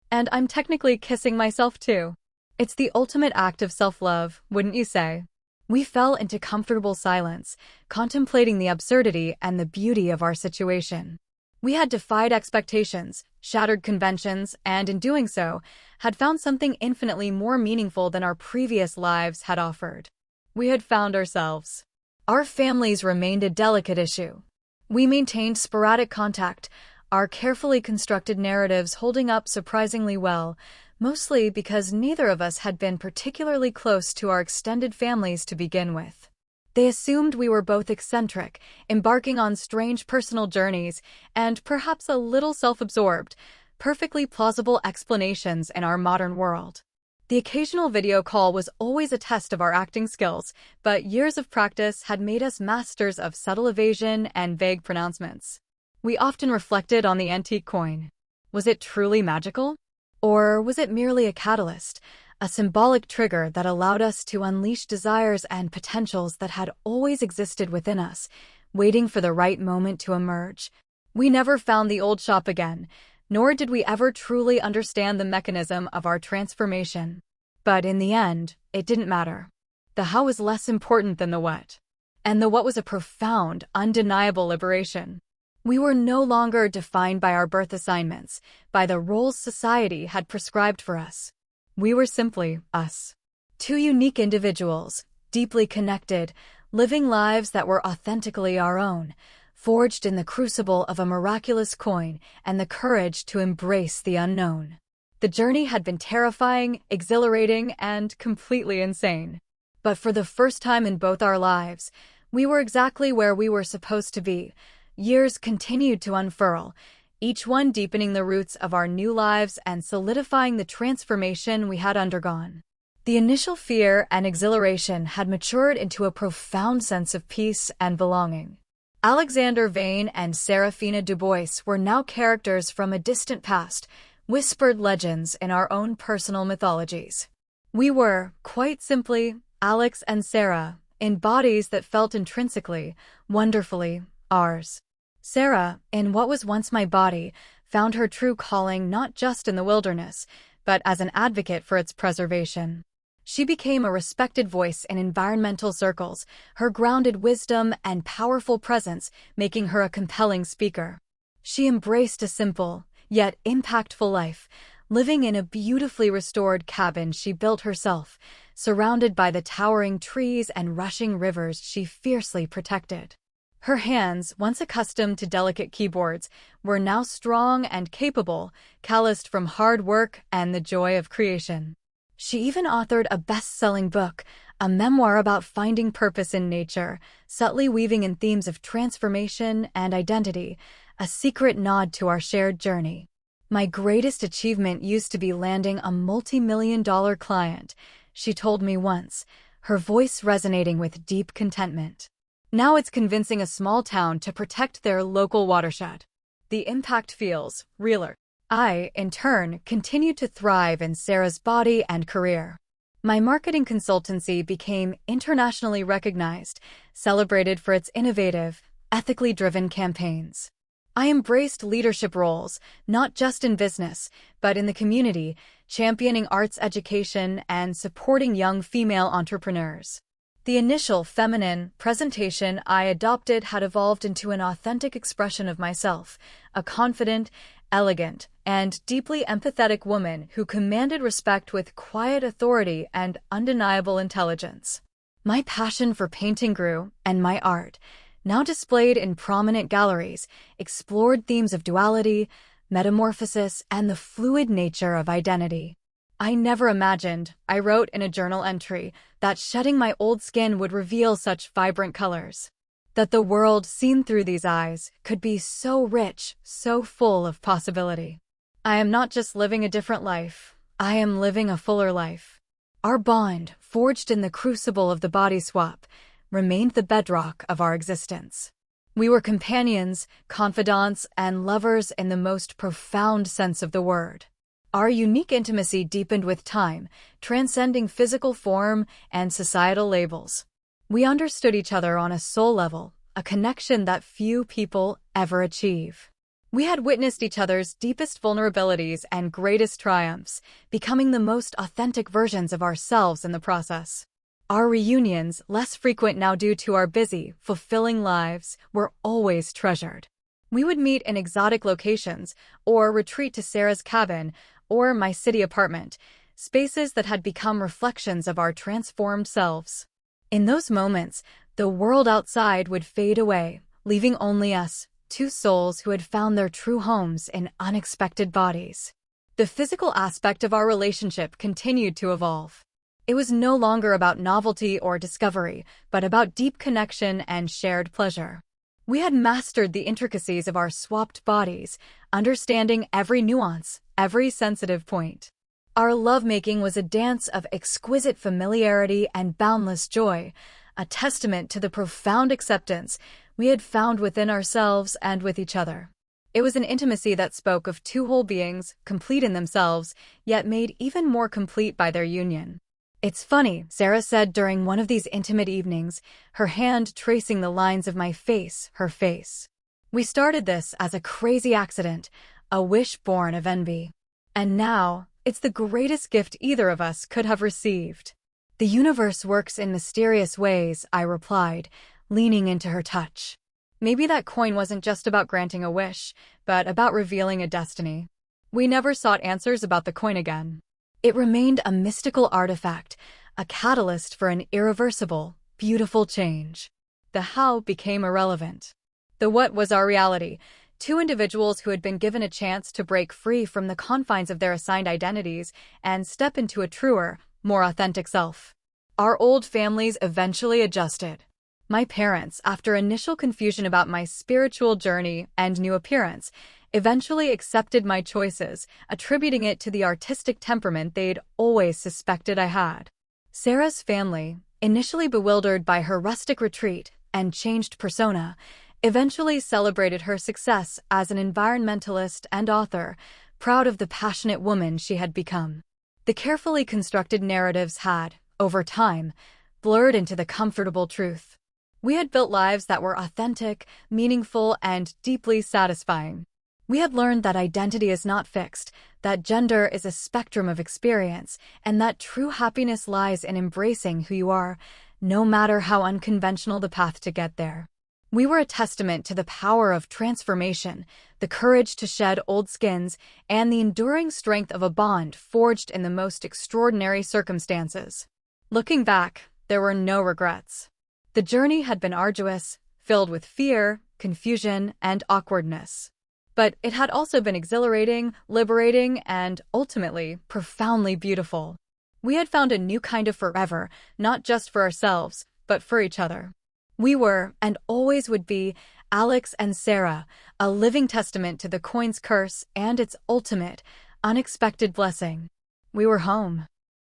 "And I'm technically kissing myself too. It's the ultimate act of self-love, wouldn't you say?" We fell into comfortable silence, contemplating the absurdity and the beauty of our situation. We had defied expectations, shattered conventions, and in doing so, had found something infinitely more meaningful than our previous lives had offered. We had found ourselves. Our families remained a delicate issue. We maintained sporadic contact, our carefully constructed narratives holding up surprisingly well, mostly because neither of us had been particularly close to our extended families to begin with. They assumed we were both eccentric, embarking on strange personal journeys, and perhaps a little self-absorbed, perfectly plausible explanations in our modern world. The occasional video call was always a test of our acting skills, but years of practice had made us masters of subtle evasion and vague pronouncements. We often reflected on the antique coin. Was it truly magical? Or was it merely a catalyst, a symbolic trigger that allowed us to unleash desires and potentials that had always existed within us, waiting for the right moment to emerge? We never found the old shop again, nor did we ever truly understand the mechanism of our transformation. But in the end, it didn't matter. The how was less important than the what. And the what was a profound, undeniable liberation. We were no longer defined by our birth assignments, by the roles society had prescribed for us. We were simply us. Two unique individuals, deeply connected, living lives that were authentically our own, forged in the crucible of a miraculous coin and the courage to embrace the unknown. The journey had been terrifying, exhilarating, and completely insane. But for the first time in both our lives, we were exactly where we were supposed to be. Years continued to unfurl, each one deepening the roots of our new lives and solidifying the transformation we had undergone. The initial fear and exhilaration had matured into a profound sense of peace and belonging. Alexander Vane and Serafina Dubois were now characters from a distant past, whispered legends in our own personal mythologies. We were, quite simply, Alex and Sarah, in bodies that felt intrinsically, wonderfully, ours. Sarah, in what was once my body, found her true calling not just in the wilderness, but as an advocate for its preservation. She became a respected voice in environmental circles, her grounded wisdom and powerful presence making her a compelling speaker. She embraced a simple, yet impactful life, living in a beautifully restored cabin she built herself, surrounded by the towering trees and rushing rivers she fiercely protected. Her hands, once accustomed to delicate keyboards, were now strong and capable, calloused from hard work and the joy of creation. She even authored a best-selling book, a memoir about finding purpose in nature, subtly weaving in themes of transformation and identity, a secret nod to our shared journey. My greatest achievement used to be landing a multi-million-dollar client, she told me once, her voice resonating with deep contentment. Now it's convincing a small town to protect their local watershed. The impact feels realer. I, in turn, continued to thrive in Sarah's body and career. My marketing consultancy became internationally recognized, celebrated for its innovative, ethically driven campaigns. I embraced leadership roles, not just in business, but in the community, championing arts education and supporting young female entrepreneurs. The initial feminine presentation I adopted had evolved into an authentic expression of myself, a confident, elegant, and deeply empathetic woman who commanded respect with quiet authority and undeniable intelligence. My passion for painting grew, and my art, now displayed in prominent galleries, explored themes of duality, metamorphosis, and the fluid nature of identity. I never imagined, I wrote in a journal entry, that shedding my old skin would reveal such vibrant colors. That the world seen through these eyes could be so rich, so full of possibility. I am not just living a different life, I am living a fuller life. Our bond, forged in the crucible of the body swap, remained the bedrock of our existence. We were companions, confidants, and lovers in the most profound sense of the word. Our unique intimacy deepened with time, transcending physical form and societal labels. We understood each other on a soul level, a connection that few people ever achieve. We had witnessed each other's deepest vulnerabilities and greatest triumphs, becoming the most authentic versions of ourselves in the process. Our reunions, less frequent now due to our busy, fulfilling lives, were always treasured. We would meet in exotic locations, or retreat to Sarah's cabin, or my city apartment, spaces that had become reflections of our transformed selves. In those moments, the world outside would fade away, leaving only us, two souls who had found their true homes in unexpected bodies. The physical aspect of our relationship continued to evolve. It was no longer about novelty or discovery, but about deep connection and shared pleasure. We had mastered the intricacies of our swapped bodies, understanding every nuance, every sensitive point. Our lovemaking was a dance of exquisite familiarity and boundless joy, a testament to the profound acceptance we had found within ourselves and with each other. It was an intimacy that spoke of two whole beings, complete in themselves, yet made even more complete by their union. "It's funny," Sarah said during one of these intimate evenings, her hand tracing the lines of my face, her face. "We started this as a crazy accident, a wish born of envy. And now, it's the greatest gift either of us could have received." "The universe works in mysterious ways," I replied, leaning into her touch. Maybe that coin wasn't just about granting a wish, but about revealing a destiny. We never sought answers about the coin again. It remained a mystical artifact, a catalyst for an irreversible, beautiful change. The how became irrelevant. The what was our reality, Two individuals who had been given a chance to break free from the confines of their assigned identities and step into a truer, more authentic self. Our old families eventually adjusted. My parents, after initial confusion about my spiritual journey and new appearance, eventually accepted my choices, attributing it to the artistic temperament they'd always suspected I had. Sarah's family, initially bewildered by her rustic retreat and changed persona, eventually celebrated her success as an environmentalist and author, proud of the passionate woman she had become. The carefully constructed narratives had, over time, blurred into the comfortable truth. We had built lives that were authentic, meaningful, and deeply satisfying. We had learned that identity is not fixed, that gender is a spectrum of experience, and that true happiness lies in embracing who you are, no matter how unconventional the path to get there. We were a testament to the power of transformation, the courage to shed old skins, and the enduring strength of a bond forged in the most extraordinary circumstances. Looking back, there were no regrets. The journey had been arduous, filled with fear, confusion, and awkwardness. But it had also been exhilarating, liberating, and, ultimately, profoundly beautiful. We had found a new kind of forever, not just for ourselves, but for each other. We were, and always would be, Alex and Sarah, a living testament to the coin's curse and its ultimate, unexpected blessing. We were home.